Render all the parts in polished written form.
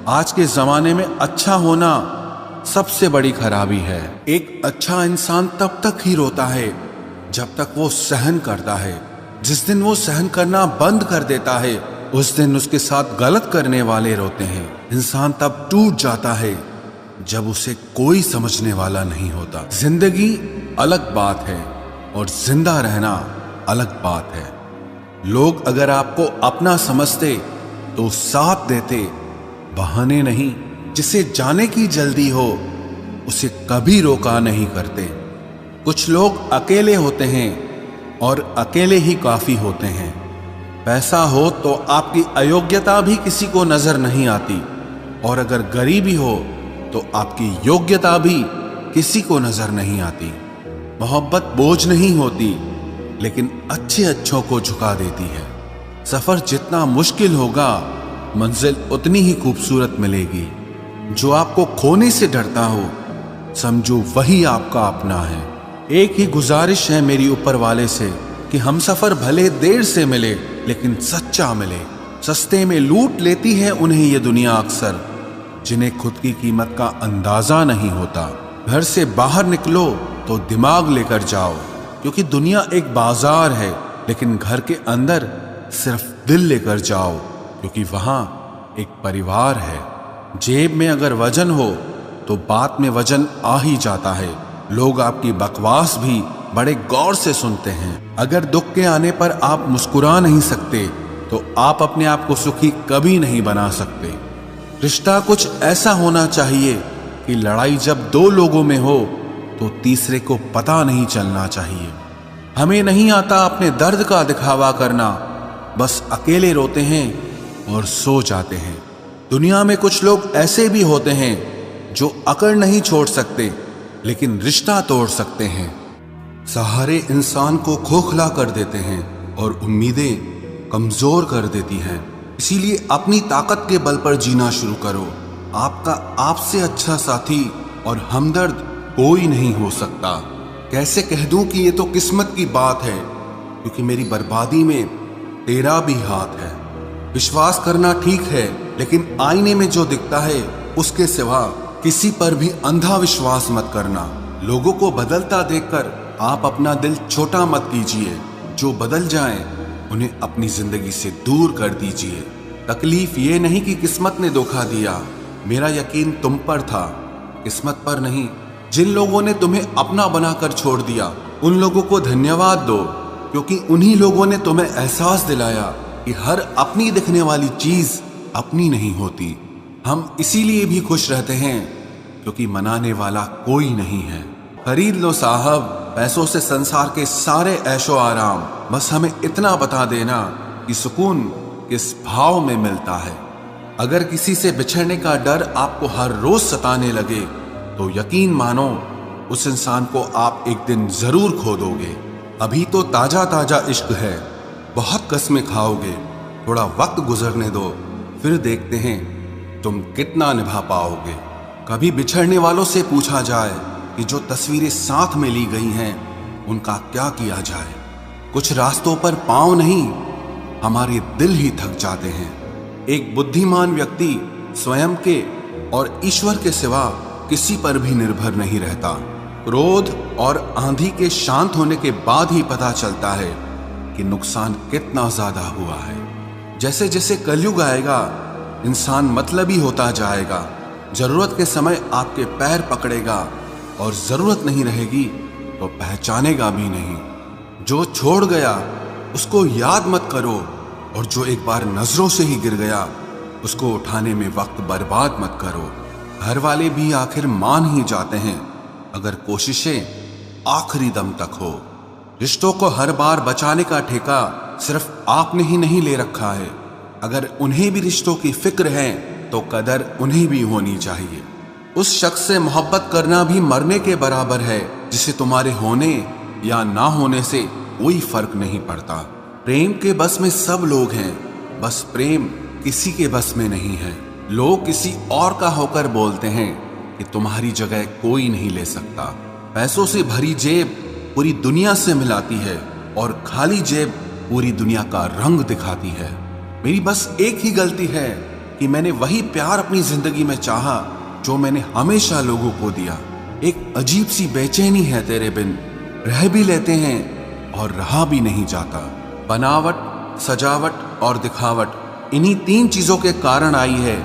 आज के जमाने में अच्छा होना सबसे बड़ी खराबी है। एक अच्छा इंसान तब तक ही रोता है जब तक वो सहन करता है। जिस दिन वो सहन करना बंद कर देता है उस दिन उसके साथ गलत करने वाले रोते हैं। इंसान तब टूट जाता है जब उसे कोई समझने वाला नहीं होता। जिंदगी अलग बात है और जिंदा रहना अलग बात है। लोग अगर आपको अपना समझते तो साथ देते, बहाने नहीं। जिसे जाने की जल्दी हो उसे कभी रोका नहीं करते। कुछ लोग अकेले होते हैं और अकेले ही काफी होते हैं। पैसा हो तो आपकी अयोग्यता भी किसी को नजर नहीं आती, और अगर गरीबी हो तो आपकी योग्यता भी किसी को नजर नहीं आती। मोहब्बत बोझ नहीं होती, लेकिन अच्छे अच्छों को झुका देती है। सफर जितना मुश्किल होगा मंजिल उतनी ही खूबसूरत मिलेगी। जो आपको खोने से डरता हो समझो वही आपका अपना है। एक ही गुजारिश है मेरी ऊपर वाले से कि हम सफर भले देर से मिले लेकिन सच्चा मिले। सस्ते में लूट लेती है उन्हें ये दुनिया अक्सर, जिन्हें खुद की कीमत का अंदाजा नहीं होता। घर से बाहर निकलो तो दिमाग लेकर जाओ, क्योंकि दुनिया एक बाजार है, लेकिन घर के अंदर सिर्फ दिल लेकर जाओ, क्योंकि वहां एक परिवार है। जेब में अगर वजन हो तो बात में वजन आ ही जाता है। लोग आपकी बकवास भी बड़े गौर से सुनते हैं। अगर दुख के आने पर आप मुस्कुरा नहीं सकते तो आप अपने आप को सुखी कभी नहीं बना सकते। रिश्ता कुछ ऐसा होना चाहिए कि लड़ाई जब दो लोगों में हो तो तीसरे को पता नहीं चलना चाहिए। हमें नहीं आता अपने दर्द का दिखावा करना, बस अकेले रोते हैं और सो जाते हैं। दुनिया में कुछ लोग ऐसे भी होते हैं जो अकड़ नहीं छोड़ सकते लेकिन रिश्ता तोड़ सकते हैं। सहारे इंसान को खोखला कर देते हैं और उम्मीदें कमजोर कर देती हैं। इसीलिए अपनी ताकत के बल पर जीना शुरू करो। आपका आपसे अच्छा साथी और हमदर्द कोई नहीं हो सकता। कैसे कह दूं कि ये तो किस्मत की बात है, क्योंकि मेरी बर्बादी में तेरा भी हाथ है। विश्वास करना ठीक है, लेकिन आईने में जो दिखता है उसके सिवा किसी पर भी अंधा विश्वास मत करना। लोगों को बदलता देखकर आप अपना दिल छोटा मत कीजिए। जो बदल जाएं, उन्हें अपनी जिंदगी से दूर कर दीजिए। तकलीफ ये नहीं कि किस्मत ने धोखा दिया, मेरा यकीन तुम पर था, किस्मत पर नहीं। जिन लोगों ने तुम्हें अपना बनाकर छोड़ दिया उन लोगों को धन्यवाद दो, क्योंकि उन्हीं लोगों ने तुम्हें एहसास दिलाया कि हर अपनी दिखने वाली चीज अपनी नहीं होती। हम इसीलिए भी खुश रहते हैं क्योंकि मनाने वाला कोई नहीं है। खरीद लो साहब पैसों से संसार के सारे ऐशो आराम, बस हमें इतना बता देना कि सुकून किस भाव में मिलता है। अगर किसी से बिछड़ने का डर आपको हर रोज सताने लगे तो यकीन मानो उस इंसान को आप एक दिन जरूर खो दोगे। अभी तो ताजा ताजा इश्क है, बहुत कस्में खाओगे। थोड़ा वक्त गुजरने दो, फिर देखते हैं तुम कितना निभा पाओगे। कभी बिछड़ने वालों से पूछा जाए कि जो तस्वीरें साथ में ली गई हैं उनका क्या किया जाए। कुछ रास्तों पर पांव नहीं, हमारे दिल ही थक जाते हैं। एक बुद्धिमान व्यक्ति स्वयं के और ईश्वर के सिवा किसी पर भी निर्भर नहीं रहता। क्रोध और आंधी के शांत होने के बाद ही पता चलता है कि नुकसान कितना ज्यादा हुआ है। जैसे जैसे कलयुग आएगा इंसान मतलबी होता जाएगा। जरूरत के समय आपके पैर पकड़ेगा और जरूरत नहीं रहेगी तो पहचानेगा भी नहीं। जो छोड़ गया उसको याद मत करो, और जो एक बार नजरों से ही गिर गया उसको उठाने में वक्त बर्बाद मत करो। घर वाले भी आखिर मान ही जाते हैं अगर कोशिशें आखिरी दम तक हो। रिश्तों को हर बार बचाने का ठेका सिर्फ आपने ही नहीं ले रखा है। अगर उन्हें भी रिश्तों की फिक्र है तो कदर उन्हें भी होनी चाहिए। उस शख्स से मोहब्बत करना भी मरने के बराबर है जिसे तुम्हारे होने या ना होने से कोई फर्क नहीं पड़ता। प्रेम के बस में सब लोग हैं, बस प्रेम किसी के बस में नहीं है। लोग किसी और का होकर बोलते हैं कि तुम्हारी जगह कोई नहीं ले सकता। पैसों से भरी जेब पूरी दुनिया से मिलाती है और खाली जेब पूरी दुनिया का रंग दिखाती है। मेरी बस एक ही गलती है कि मैंने वही प्यार अपनी जिंदगी में चाहा जो मैंने हमेशा लोगों को दिया। एक अजीब सी बेचैनी है तेरे बिन, रह भी लेते हैं और रहा भी नहीं जाता। बनावट, सजावट और दिखावट, इन्हीं 3 चीजों के कारण आई है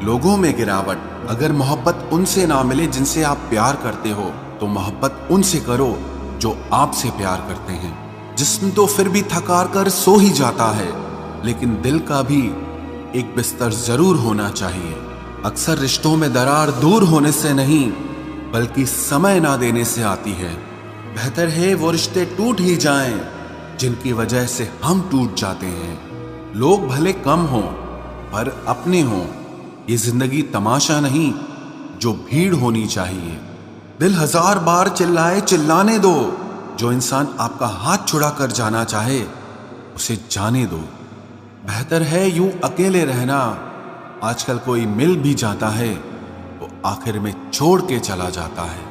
लोगों में गिरावट। अगर मोहब्बत उनसे ना मिले जिनसे आप प्यार करते हो, तो मोहब्बत उनसे करो जो आपसे प्यार करते हैं। जिस्म तो फिर भी थकार कर सो ही जाता है, लेकिन दिल का भी एक बिस्तर जरूर होना चाहिए। अक्सर रिश्तों में दरार दूर होने से नहीं, बल्कि समय ना देने से आती है। बेहतर है वो रिश्ते टूट ही जाएं जिनकी वजह से हम टूट जाते हैं। लोग भले कम हों पर अपने हों, ये जिंदगी तमाशा नहीं जो भीड़ होनी चाहिए। दिल 1000 बार चिल्लाए चिल्लाने दो, जो इंसान आपका हाथ छुड़ा कर जाना चाहे उसे जाने दो। बेहतर है यूं अकेले रहना, आजकल कोई मिल भी जाता है वो आखिर में छोड़ के चला जाता है।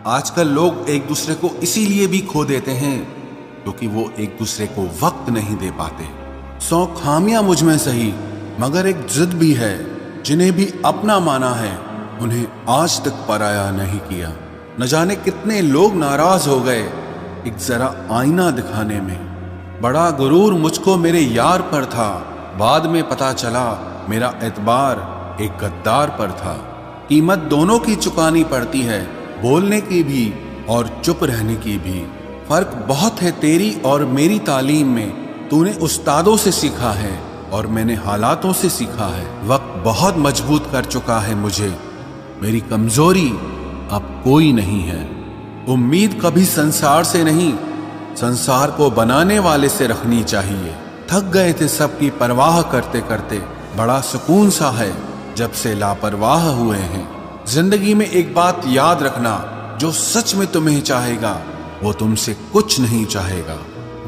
आजकल लोग एक दूसरे को इसीलिए भी खो देते हैं क्योंकि वो एक दूसरे को वक्त नहीं दे पाते। 100 खामियां मुझ में सही, मगर एक जिद भी है। जिन्हें भी अपना माना है उन्हें आज तक पराया नहीं किया। न जाने कितने लोग नाराज हो गए एक जरा आईना दिखाने में। बड़ा गुरूर मुझको मेरे यार पर था, बाद में पता चला मेरा एतबार एक गद्दार पर था। कीमत दोनों की चुकानी पड़ती है, बोलने की भी और चुप रहने की भी। फर्क बहुत है तेरी और मेरी तालीम में। तूने उस्तादों से सीखा है और मैंने हालातों से सीखा है। वक्त बहुत मजबूत कर चुका है मुझे, मेरी कमजोरी अब कोई नहीं है। उम्मीद कभी संसार से नहीं, संसार को बनाने वाले से रखनी चाहिए। थक गए थे सबकी परवाह करते करते, बड़ा सुकून सा है जब से लापरवाह हुए हैं। जिंदगी में एक बात याद रखना, जो सच में तुम्हें चाहेगा वो तुमसे कुछ नहीं चाहेगा।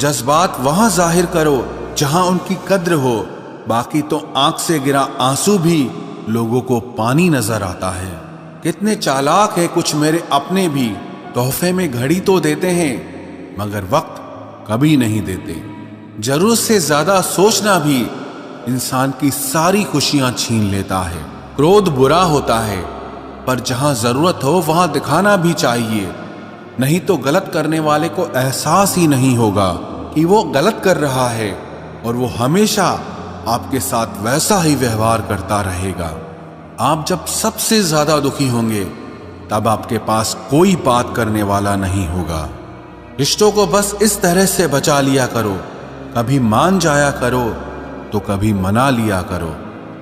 जज्बात वहां जाहिर करो जहां उनकी कद्र हो, बाकी तो आंख से गिरा आंसू भी लोगों को पानी नजर आता है। कितने चालाक है कुछ मेरे अपने भी, तोहफे में घड़ी तो देते हैं मगर वक्त कभी नहीं देते। जरूरत से ज्यादा सोचना भी इंसान की सारी खुशियां छीन लेता है। क्रोध बुरा होता है, पर जहां जरूरत हो वहां दिखाना भी चाहिए, नहीं तो गलत करने वाले को एहसास ही नहीं होगा कि वो गलत कर रहा है और वो हमेशा आपके साथ वैसा ही व्यवहार करता रहेगा। आप जब सबसे ज्यादा दुखी होंगे तब आपके पास कोई बात करने वाला नहीं होगा। रिश्तों को बस इस तरह से बचा लिया करो, कभी मान जाया करो तो कभी मना लिया करो।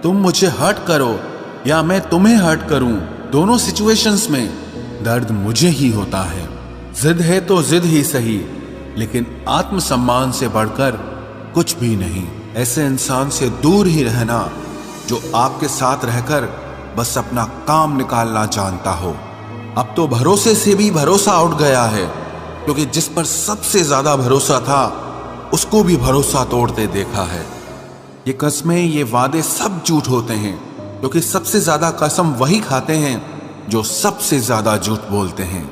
तुम मुझे हर्ट करो या मैं तुम्हें हर्ट करूं, दोनों सिचुएशंस में दर्द मुझे ही होता है। जिद है तो जिद ही सही, लेकिन आत्मसम्मान से बढ़कर कुछ भी नहीं। ऐसे इंसान से दूर ही रहना जो आपके साथ रहकर बस अपना काम निकालना जानता हो। अब तो भरोसे से भी भरोसा उठ गया है, क्योंकि जिस पर सबसे ज्यादा भरोसा था उसको भी भरोसा तोड़ते देखा है। ये कस्में, ये वादे सब झूठ होते हैं, क्योंकि सबसे ज्यादा कसम वही खाते हैं जो सबसे ज्यादा झूठ बोलते हैं।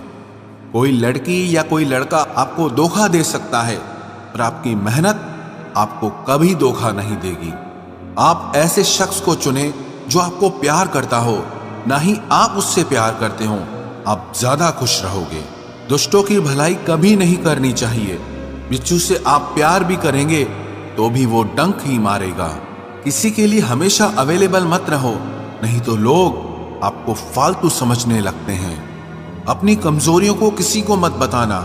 कोई लड़की या कोई लड़का आपको धोखा दे सकता है, पर आपकी मेहनत आपको कभी धोखा नहीं देगी। आप ऐसे शख्स को चुने जो आपको प्यार करता हो, ना ही आप उससे प्यार करते हो, आप ज्यादा खुश रहोगे। दुष्टों की भलाई कभी नहीं करनी चाहिए। बिच्छू से आप प्यार भी करेंगे तो भी वो डंक ही मारेगा। किसी के लिए हमेशा अवेलेबल मत रहो, नहीं तो लोग आपको फालतू समझने लगते हैं। अपनी कमजोरियों को किसी को मत बताना,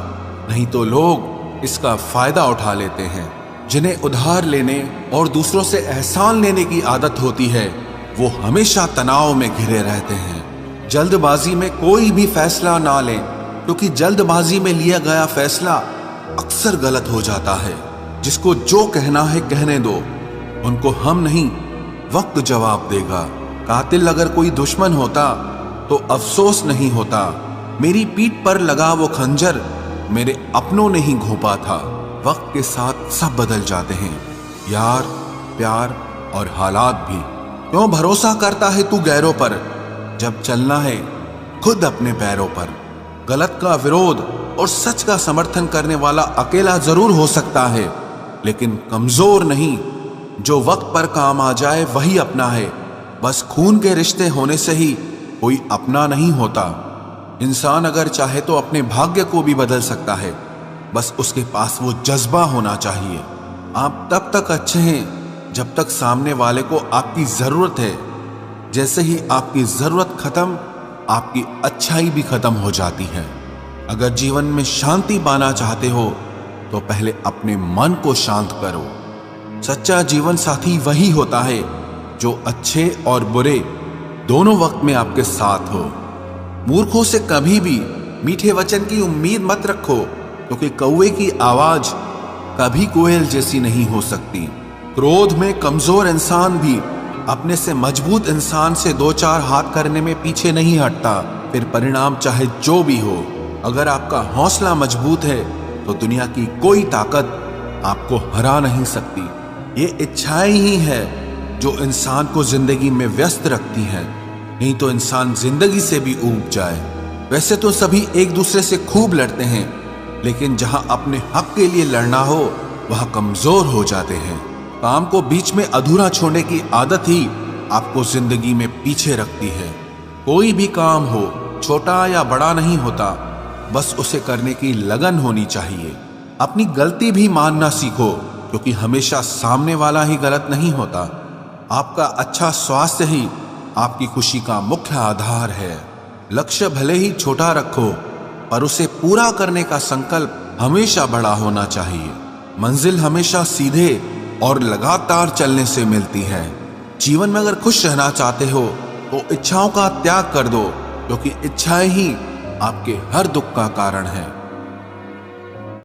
नहीं तो लोग इसका फायदा उठा लेते हैं। जिन्हें उधार लेने और दूसरों से एहसान लेने की आदत होती है, वो हमेशा तनाव में घिरे रहते हैं। जल्दबाजी में कोई भी फैसला ना लें, क्योंकि जल्दबाजी में लिया गया फैसला अक्सर गलत हो जाता है। जिसको जो कहना है कहने दो, उनको हम नहीं वक्त जवाब देगा। कातिल अगर कोई दुश्मन होता तो अफसोस नहीं होता। मेरी पीठ पर लगा वो खंजर मेरे अपनों ने ही घोंपा था। वक्त के साथ सब बदल जाते हैं, यार, प्यार और हालात भी। क्यों भरोसा करता है तू गैरों पर, जब चलना है खुद अपने पैरों पर। गलत का विरोध और सच का समर्थन करने वाला अकेला जरूर हो सकता है, लेकिन कमजोर नहीं। जो वक्त पर काम आ जाए वही अपना है, बस खून के रिश्ते होने से ही कोई अपना नहीं होता। इंसान अगर चाहे तो अपने भाग्य को भी बदल सकता है, बस उसके पास वो जज्बा होना चाहिए। आप तब तक अच्छे हैं जब तक सामने वाले को आपकी जरूरत है। जैसे ही आपकी जरूरत खत्म, आपकी अच्छाई भी खत्म हो जाती है। अगर जीवन में शांति पाना चाहते हो तो पहले अपने मन को शांत करो। सच्चा जीवन साथी वही होता है जो अच्छे और बुरे दोनों वक्त में आपके साथ हो। मूर्खों से कभी भी मीठे वचन की उम्मीद मत रखो, क्योंकि कौवे की आवाज कभी कोयल जैसी नहीं हो सकती। क्रोध में कमजोर इंसान भी अपने से मजबूत इंसान से दो चार हाथ करने में पीछे नहीं हटता, फिर परिणाम चाहे जो भी हो। अगर आपका हौसला मजबूत है तो दुनिया की कोई ताकत आपको हरा नहीं सकती। ये इच्छाएं ही है जो इंसान को जिंदगी में व्यस्त रखती हैं, नहीं तो इंसान जिंदगी से भी ऊब जाए। वैसे तो सभी एक दूसरे से खूब लड़ते हैं, लेकिन जहां अपने हक के लिए लड़ना हो वहां कमजोर हो जाते हैं। काम को बीच में अधूरा छोड़ने की आदत ही आपको जिंदगी में पीछे रखती है। कोई भी काम हो, छोटा या बड़ा नहीं होता, बस उसे करने की लगन होनी चाहिए। अपनी गलती भी मानना सीखो, क्योंकि हमेशा सामने वाला ही गलत नहीं होता। आपका अच्छा स्वास्थ्य ही आपकी खुशी का मुख्य आधार है। लक्ष्य भले ही छोटा रखो, पर उसे पूरा करने का संकल्प हमेशा बड़ा होना चाहिए। मंजिल हमेशा सीधे और लगातार चलने से मिलती है। जीवन में अगर खुश रहना चाहते हो तो इच्छाओं का त्याग कर दो, क्योंकि इच्छाएं ही आपके हर दुख का कारण है।